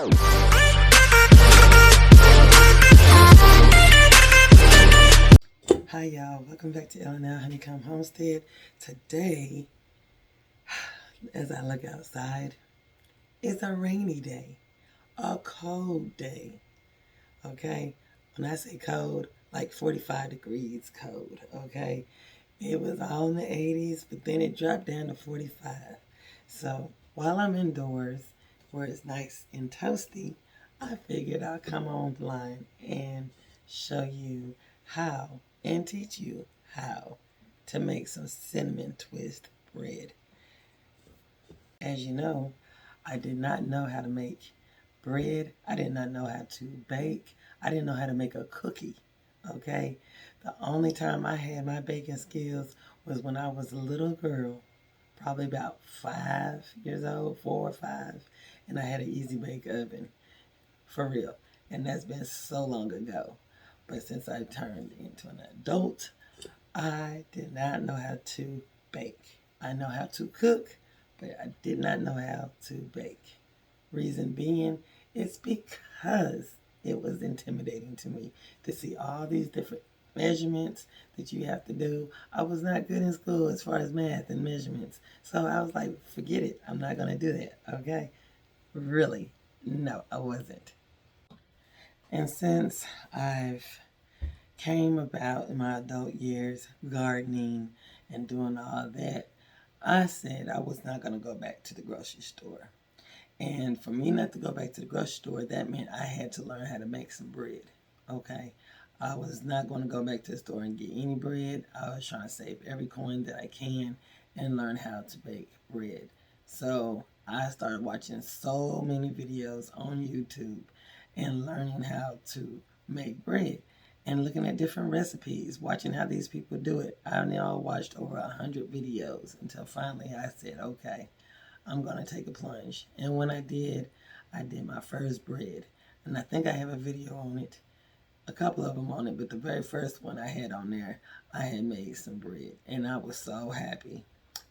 Hi y'all, welcome back to L&L Honeycomb Homestead. Today, as I look outside, it's a rainy day, a cold day, okay? When I say cold, like 45 degrees cold, okay? It was all in the 80s, but then it dropped down to 45. So while I'm indoors, where it's nice and toasty, I figured I'll come online and show you how and teach you how to make some cinnamon twist bread. As you know, I did not know how to make bread. I did not know how to bake. I didn't know how to make a cookie, okay? The only time I had my baking skills was when I was a little girl, probably about 5 years old, 4 or 5, and I had an easy bake oven, for real. And that's been so long ago. But since I turned into an adult, I did not know how to bake. I know how to cook, but I did not know how to bake. Reason being, it's because it was intimidating to me to see all these different measurements that you have to do. I was not good in school as far as math and measurements. So I was like, forget it. I'm not going to do that, okay? Really, no, I wasn't. And since I've came about in my adult years, gardening and doing all that, I said I was not going to go back to the grocery store. And for me not to go back to the grocery store, that meant I had to learn how to make some bread, okay? I was not going to go back to the store and get any bread. I was trying to save every coin that I can and learn how to bake bread. So I started watching so many videos on YouTube and learning how to make bread and looking at different recipes, watching how these people do it. I now watched over 100 videos until finally I said, okay, I'm going to take a plunge. And when I did my first bread. And I think I have a video on it, a couple of them on it, but the very first one I had on there, I had made some bread. And I was so happy,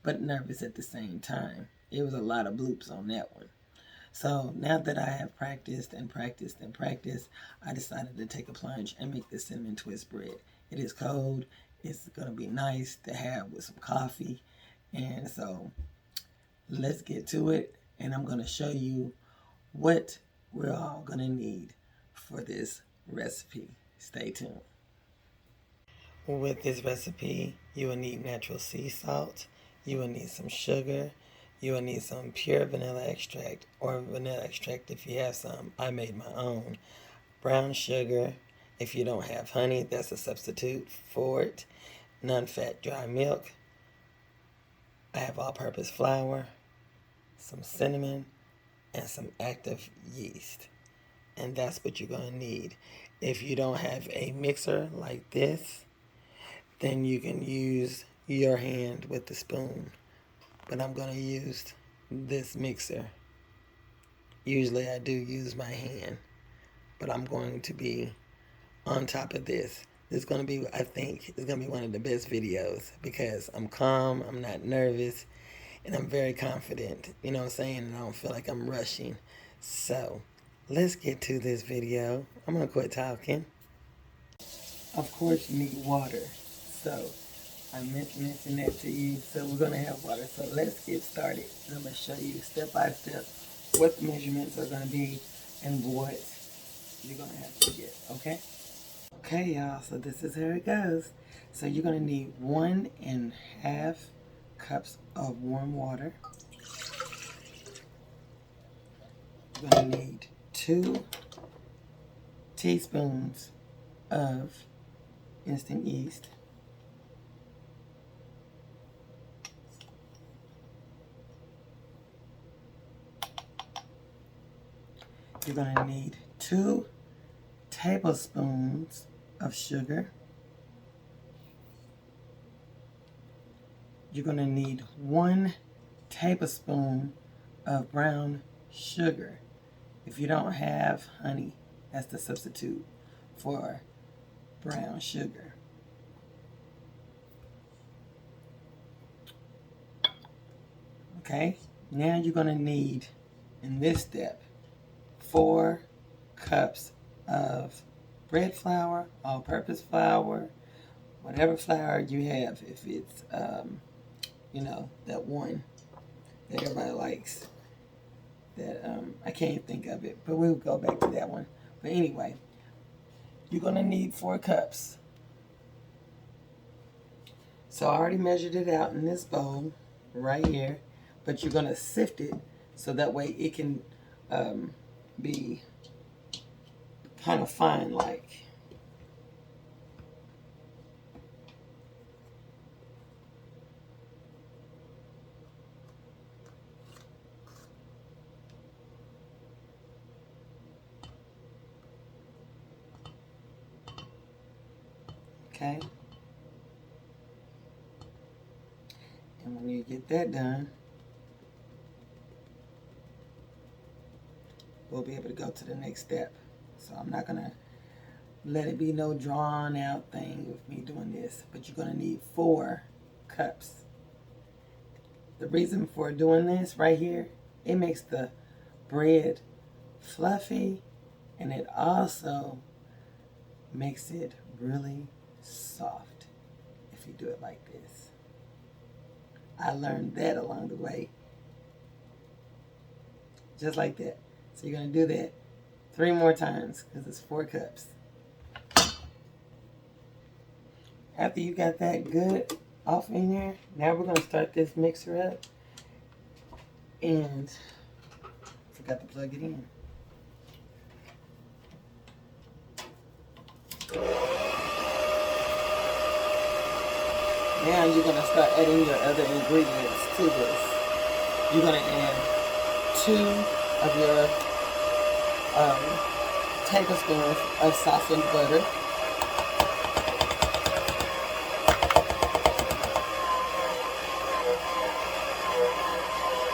but nervous at the same time. It was a lot of bloops on that one. So now that I have practiced and practiced and practiced, I decided to take a plunge and make this cinnamon twist bread. It is cold. It's going to be nice to have with some coffee. And so let's get to it. And I'm going to show you what we're all going to need for this recipe. Stay tuned. With this recipe, you will need natural sea salt. You will need some sugar. You will need some pure vanilla extract or vanilla extract if you have some. I made my own. Brown sugar. If you don't have honey, that's a substitute for it. Non-fat dry milk. I have all-purpose flour, some cinnamon, and some active yeast. And that's what you're going to need. If you don't have a mixer like this, then you can use your hand with the spoon. But I'm going to use this mixer. Usually I do use my hand, but I'm going to be on top of this. This is going to be, I think, it's going to be one of the best videos because I'm calm, I'm not nervous, and I'm very confident. You know what I'm saying? And I don't feel like I'm rushing. So let's get to this video. I'm going to quit talking. Of course you need water. So I mentioned that to you, so we're going to have water. So let's get started. And I'm going to show you step by step what the measurements are going to be and what you're going to have to get, okay? Okay, y'all, so this is how it goes. So you're going to need 1.5 cups of warm water. You're going to need 2 teaspoons of instant yeast. You're going to need 2 tablespoons of sugar. You're going to need 1 tablespoon of brown sugar. If you don't have honey, that's the substitute for brown sugar. Okay, now you're going to need, in this step, 4 cups of bread flour, all-purpose flour, whatever flour you have. If it's, you know, that one that everybody likes, that I can't think of it, but we'll go back to that one. But anyway, you're going to need 4 cups. So I already measured it out in this bowl right here, but you're going to sift it so that way it can be kind of fine like. Okay. And when you get that done, we'll be able to go to the next step. So I'm not going to let it be no drawn out thing with me doing this, but you're going to need 4 cups. The reason for doing this right here, it makes the bread fluffy, and it also makes it really soft if you do it like this. I learned that along the way. Just like that. So you're going to do that 3 more times because it's 4 cups. After you got that good off in there, now we're going to start this mixer up. And forgot to plug it in. Now you're going to start adding your other ingredients to this. You're going to add 2 of your tablespoons of softened butter.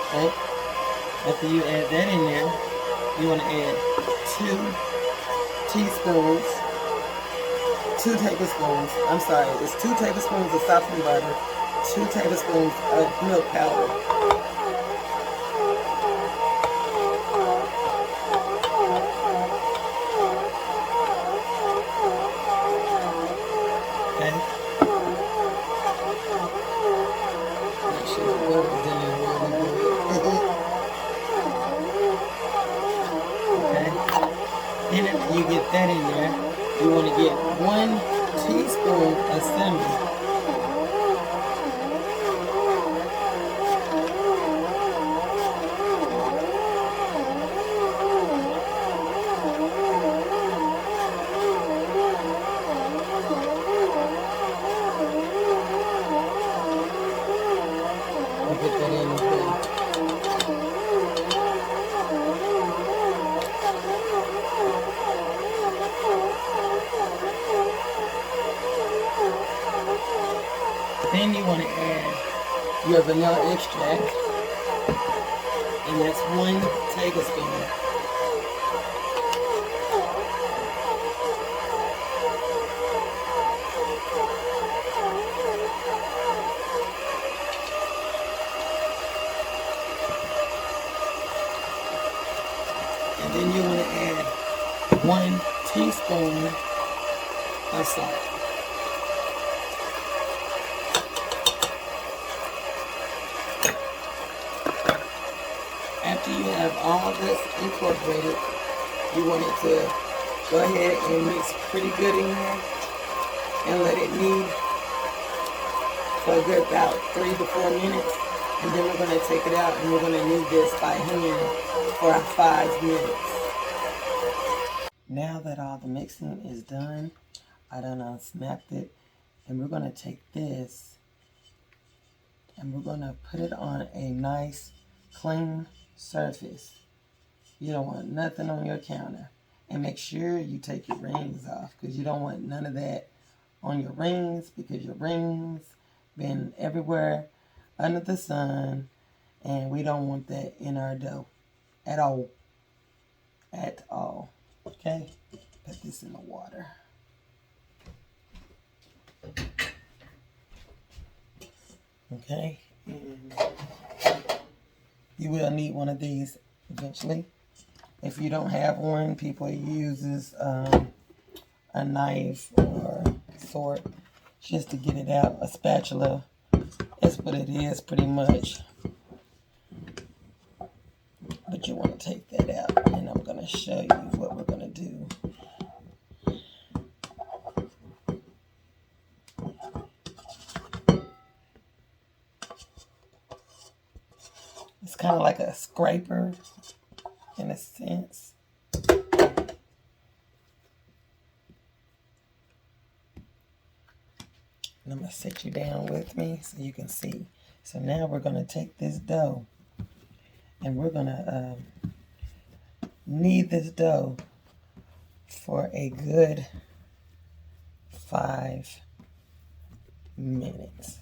Okay. After you add that in there, you want to add 2 tablespoons, I'm sorry, it's 2 tablespoons of softened butter, 2 tablespoons of milk powder. Okay. Make sure the milk is in there really good. Okay. Then after you get that in there, you want to get 1 teaspoon of cinnamon. You put that in as well. Then you want to add your vanilla extract, and that's 1 tablespoon. And then you want to add 1 teaspoon of salt. After you have all this incorporated, you want it to go ahead and mix pretty good in here and let it knead for a good about 3 to 4 minutes. And then we're going to take it out and we're going to knead this by hand for 5 minutes. Now that all the mixing is done, I done unsnapped it, and we're going to take this and we're going to put it on a nice clean surface. You don't want nothing on your counter. And make sure you take your rings off, because you don't want none of that on your rings, because your rings been everywhere under the sun, and we don't want that in our dough at all. At all. Okay? Put this in the water. Okay? And you will need one of these eventually. If you don't have one, people uses a knife or fork just to get it out. A spatula. That's what it is pretty much. But you want to take that out, and I'm going to show you what we're going to do. It's kind of like a scraper in a sense. And I'm going to sit you down with me so you can see. So now we're going to take this dough and we're going to knead this dough for a good 5 minutes.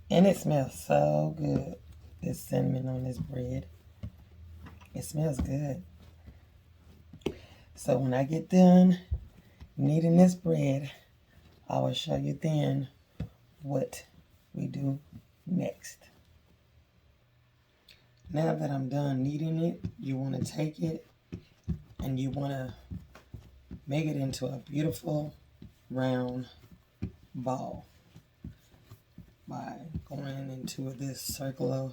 And it smells so good. This cinnamon on this bread. It smells good. So when I get done kneading this bread, I will show you then what we do next. Now that I'm done kneading it, you want to take it and you want to make it into a beautiful round ball by going into this circular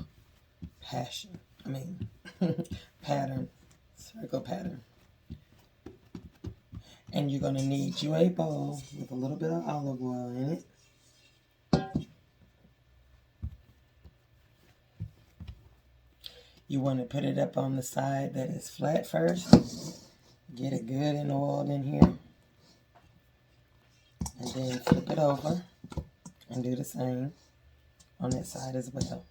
pattern, circle pattern. And you're going to need you a bowl with a little bit of olive oil in it. You want to put it up on the side that is flat first. Get it good and oiled in here. And then flip it over and do the same on that side as well.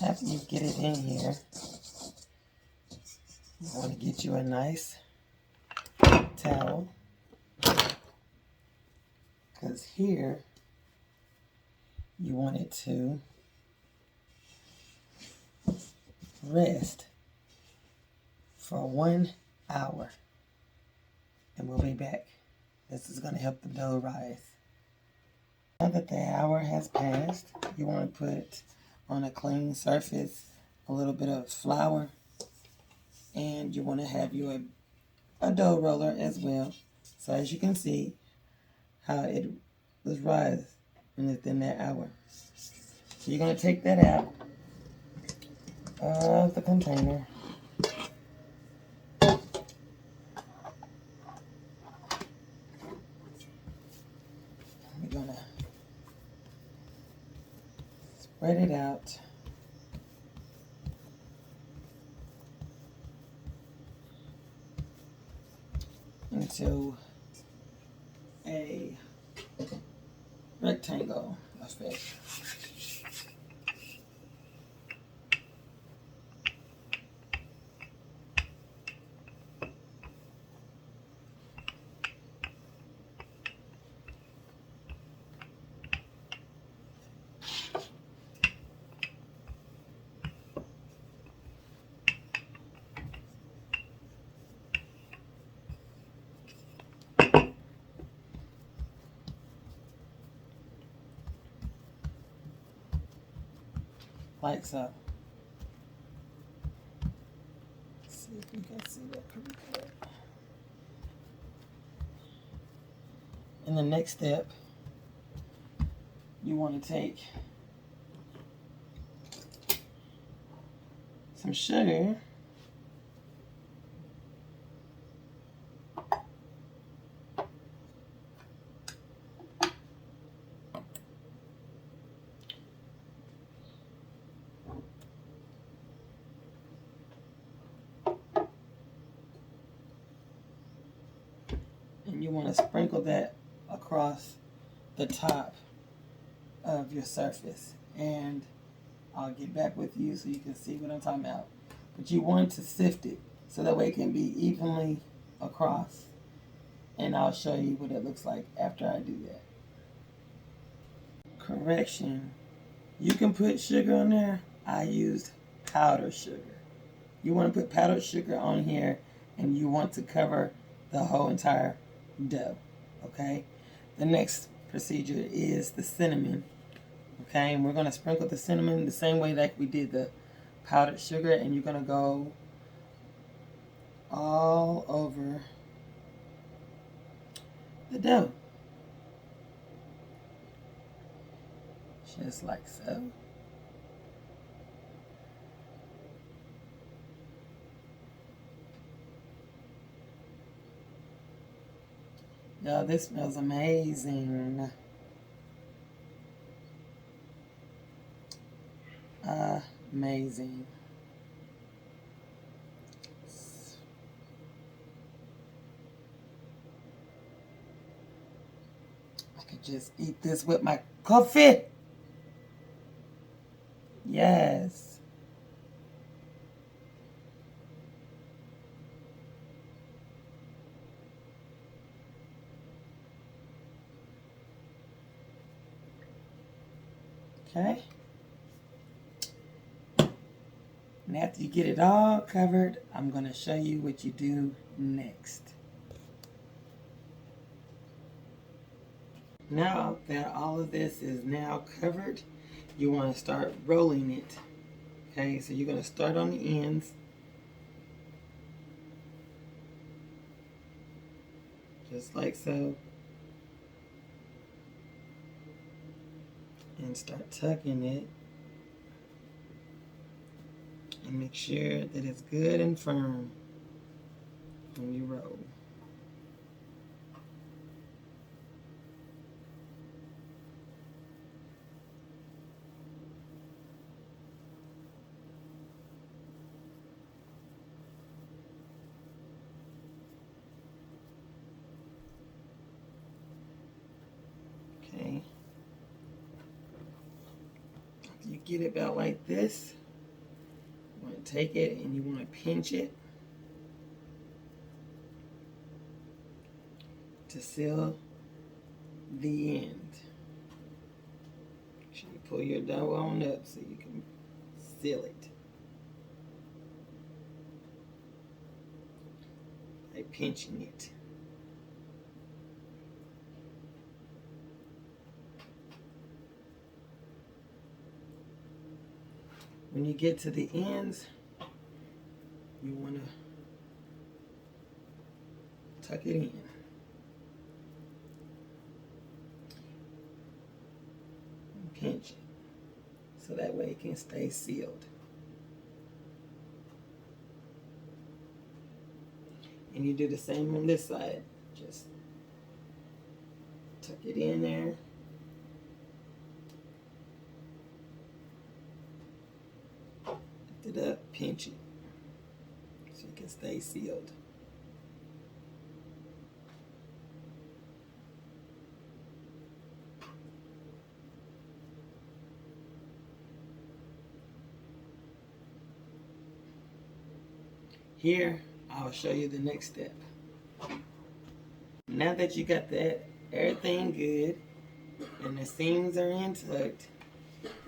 After you get it in here, you want to get you a nice towel, because here you want it to rest for 1 hour, and we'll be back. This is going to help the dough rise. Now that the hour has passed, you want to put on a clean surface a little bit of flour, and you want to have you a dough roller as well. So as you can see how it was rising within that hour. So you're going to take that out of the container. We're going to spread it out. Into a rectangle effect. Like so. Let's see if you can see that pretty good. In the next step, you want to take some sugar . And you want to sprinkle that across the top of your surface. And I'll get back with you so you can see what I'm talking about. But you want to sift it so that way it can be evenly across. And I'll show you what it looks like after I do that. Correction. You can put sugar on there. I used powdered sugar. You want to put powdered sugar on here, and you want to cover the whole entire dough. Okay? The next procedure is the cinnamon. Okay, and we're going to sprinkle the cinnamon the same way like we did the powdered sugar, and you're going to go all over the dough. Just like so. Y'all, this smells amazing. Amazing. I could just eat this with my coffee. Yes. Okay. And after you get it all covered, I'm going to show you what you do next. Now that all of this is now covered, you want to start rolling it. Okay, so you're going to start on the ends. Just like so. And start tucking it. And make sure that it's good and firm when you roll. Okay. After you get it about like this, you want to take it and you want to pinch it to seal the end. Make sure you pull your dough on up so you can seal it. By pinching it. When you get to the ends, you want to tuck it in. And pinch it so that way it can stay sealed. And you do the same on this side. Just tuck it in there. Lift it up, pinch it so it can stay sealed. Here, I'll show you the next step. Now that you got that everything good and the seams are in tucked,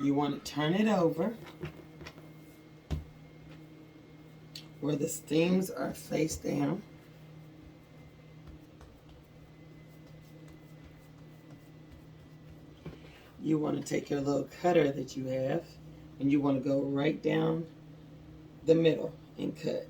you want to turn it over where the seams are face down. You want to take your little cutter that you have and you want to go right down the middle and cut.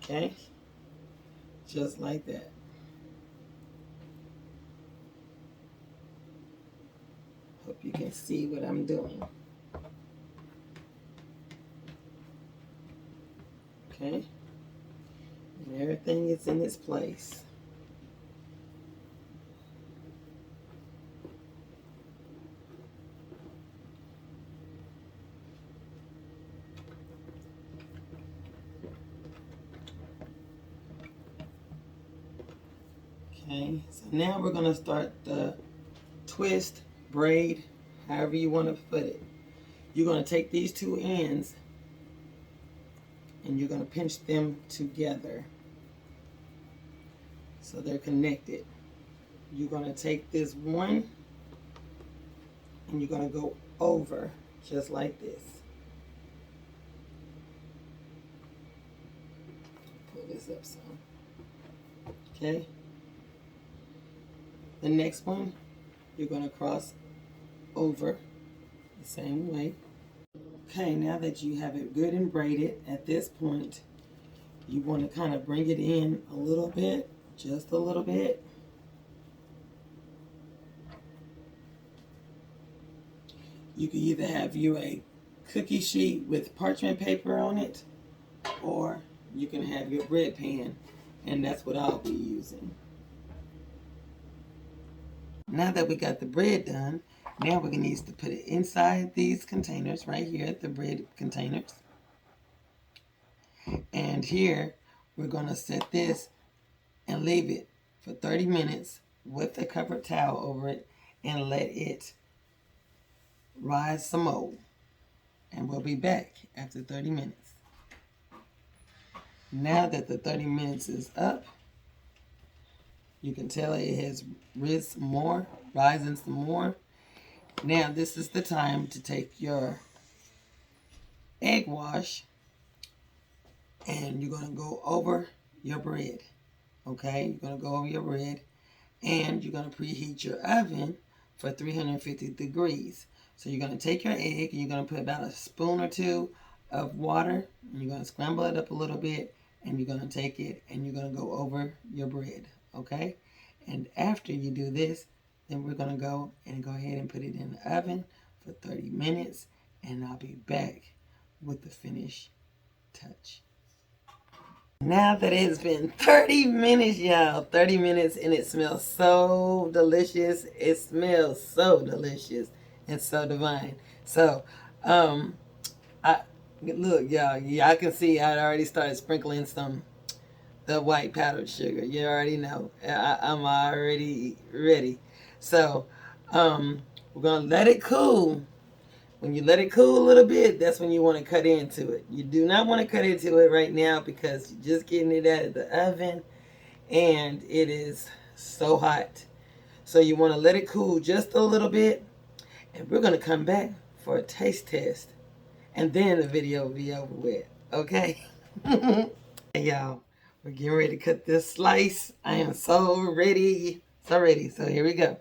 Okay, just like that. Hope you can see what I'm doing. Okay, and everything is in its place. Okay, so now we're going to start the twist, braid, however you want to put it. You're going to take these two ends and you're going to pinch them together so they're connected. You're going to take this one and you're going to go over just like this. Pull this up some. Okay. The next one, you're going to cross over the same way. Okay, now that you have it good and braided, at this point, you want to kind of bring it in a little bit, just a little bit. You can either have you a cookie sheet with parchment paper on it, or you can have your bread pan, and that's what I'll be using. Now that we got the bread done, now we're going to need to put it inside these containers right here, the bread containers. And here, we're going to set this and leave it for 30 minutes with a covered towel over it and let it rise some more. And we'll be back after 30 minutes. Now that the 30 minutes is up, you can tell it has risen more, rising some more. Now this is the time to take your egg wash and you're going to go over your bread. Okay, you're going to go over your bread and you're going to preheat your oven for 350 degrees. So you're going to take your egg and you're going to put about a spoon or two of water and you're going to scramble it up a little bit and you're going to take it and you're going to go over your bread. Okay, and after you do this, then we're going to go ahead and put it in the oven for 30 minutes and I'll be back with the finished touch. Now that it's been 30 minutes, y'all, 30 minutes, and it smells so delicious. It smells so delicious and so divine. So, look, y'all, I can see I already started sprinkling the white powdered sugar. You already know. I'm already ready. So, we're going to let it cool. When you let it cool a little bit, that's when you want to cut into it. You do not want to cut into it right now because you're just getting it out of the oven and it is so hot. So you want to let it cool just a little bit and we're going to come back for a taste test and then the video will be over with. Okay? Hey, y'all, we're getting ready to cut this slice. I am so ready. So ready. So here we go.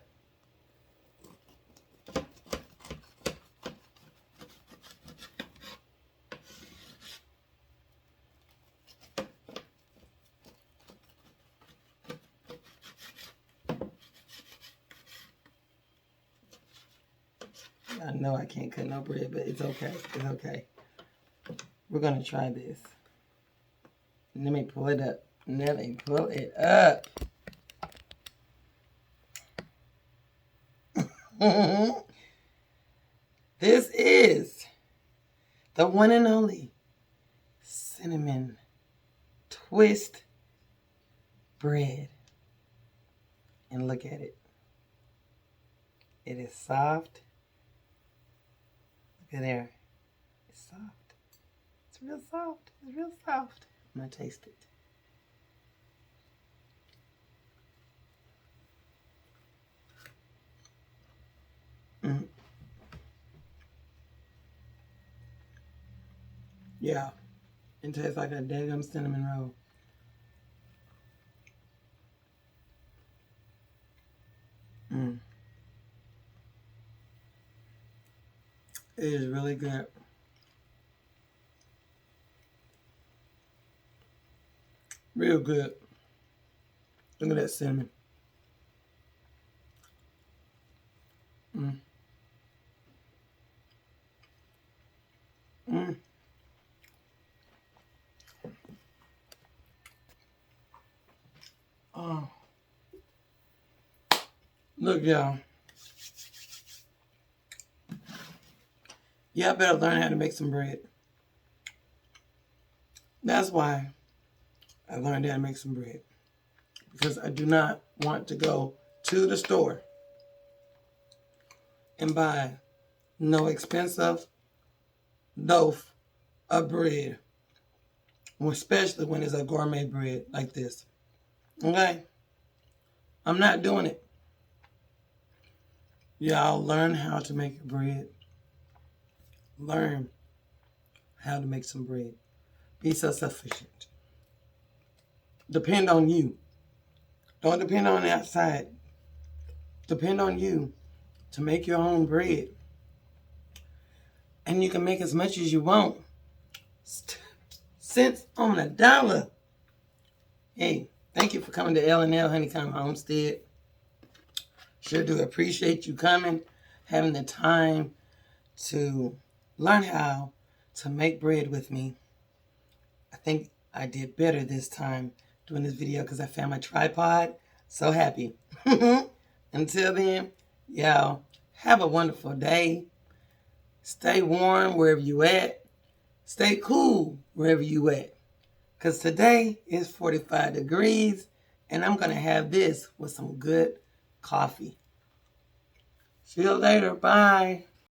I know I can't cut no bread, but it's okay. It's okay. We're going to try this. Let me pull it up. Let me pull it up. This is the one and only cinnamon twist bread. And look at it. It is soft. Look at there. It's soft. It's real soft. It's real soft. I'm going to taste it. Yeah. It tastes like a daggum cinnamon roll. It is really good. Real good. Look at that cinnamon. Oh. Look, y'all. Y'all better learn how to make some bread. That's why I learned how to make some bread. Because I do not want to go to the store and buy no expensive loaf of bread. Especially when it's a gourmet bread like this. Okay? I'm not doing it. Y'all learn how to make bread. Learn how to make some bread. Be self-sufficient. Depend on you. Don't depend on the outside. Depend on you to make your own bread. And you can make as much as you want. Cents on a dollar. Hey, thank you for coming to L&L Honeycomb Homestead. Sure do appreciate you coming, having the time to learn how to make bread with me. I think I did better this time doing this video because I found my tripod. So happy. Until then, y'all, have a wonderful day. Stay warm wherever you at. Stay cool wherever you at. Because today is 45 degrees and I'm going to have this with some good coffee. See you later. Bye.